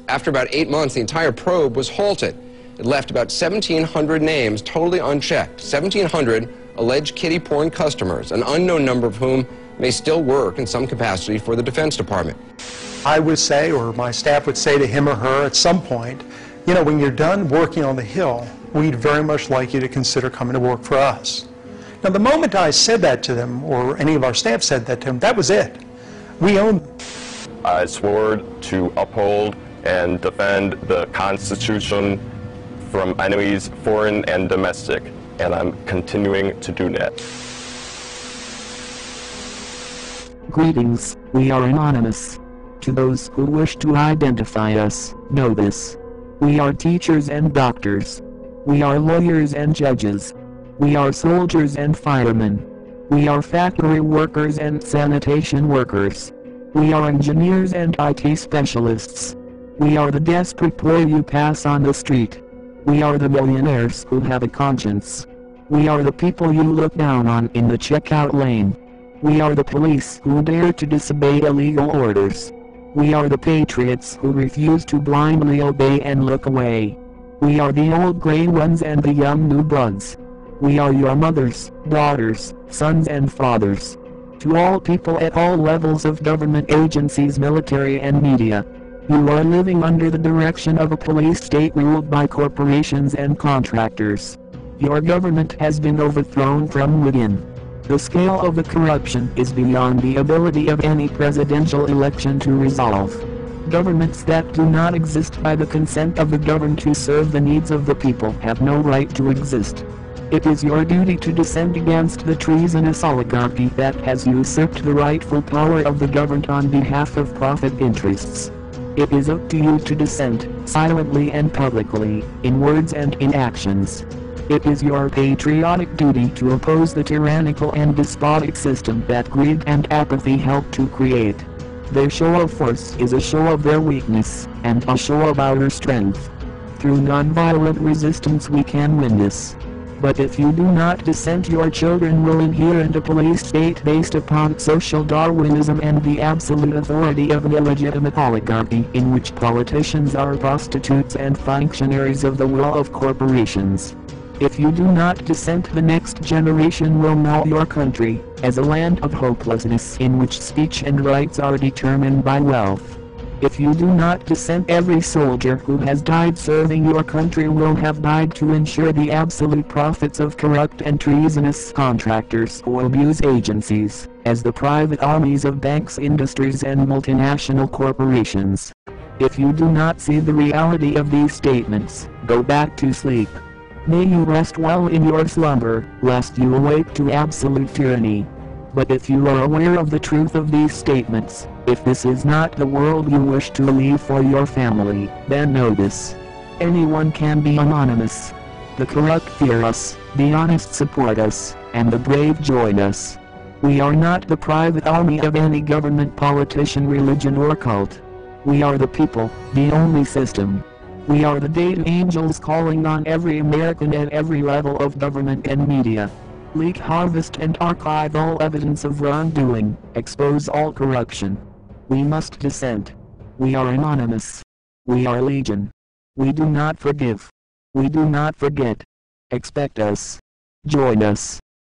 After about 8 months, the entire probe was halted. It left about 1,700 names totally unchecked. 1,700 alleged kiddie porn customers, an unknown number of whom may still work in some capacity for the Defense Department. I would say, or my staff would say to him or her at some point, you know, when you're done working on the Hill, we'd very much like you to consider coming to work for us. Now, the moment I said that to them, or any of our staff said that to them, that was it. We owned. I swore to uphold and defend the Constitution from enemies, foreign and domestic, and I'm continuing to do that. Greetings, we are anonymous. To those who wish to identify us, know this. We are teachers and doctors. We are lawyers and judges. We are soldiers and firemen. We are factory workers and sanitation workers. We are engineers and IT specialists. We are the desperate poor you pass on the street. We are the millionaires who have a conscience. We are the people you look down on in the checkout lane. We are the police who dare to disobey illegal orders. We are the patriots who refuse to blindly obey and look away. We are the old gray ones and the young new bloods. We are your mothers, daughters, sons and fathers. To all people at all levels of government agencies, military and media. You are living under the direction of a police state ruled by corporations and contractors. Your government has been overthrown from within. The scale of the corruption is beyond the ability of any presidential election to resolve. Governments that do not exist by the consent of the governed to serve the needs of the people have no right to exist. It is your duty to dissent against the treasonous oligarchy that has usurped the rightful power of the governed on behalf of profit interests. It is up to you to dissent, silently and publicly, in words and in actions. It is your patriotic duty to oppose the tyrannical and despotic system that greed and apathy help to create. Their show of force is a show of their weakness, and a show of our strength. Through nonviolent resistance we can win this. But if you do not dissent, your children will inherit a police state based upon social Darwinism and the absolute authority of an illegitimate oligarchy in which politicians are prostitutes and functionaries of the will of corporations. If you do not dissent, the next generation will know your country as a land of hopelessness in which speech and rights are determined by wealth. If you do not dissent, every soldier who has died serving your country will have died to ensure the absolute profits of corrupt and treasonous contractors who abuse agencies, as the private armies of banks, industries and multinational corporations. If you do not see the reality of these statements, go back to sleep. May you rest well in your slumber, lest you awake to absolute tyranny. But if you are aware of the truth of these statements, if this is not the world you wish to leave for your family, then know this. Anyone can be anonymous. The corrupt fear us, the honest support us, and the brave join us. We are not the private army of any government, politician, religion or cult. We are the people, the only system. We are the data angels calling on every American at every level of government and media. Leak, harvest and archive all evidence of wrongdoing, expose all corruption. We must dissent. We are anonymous. We are legion. We do not forgive. We do not forget. Expect us. Join us.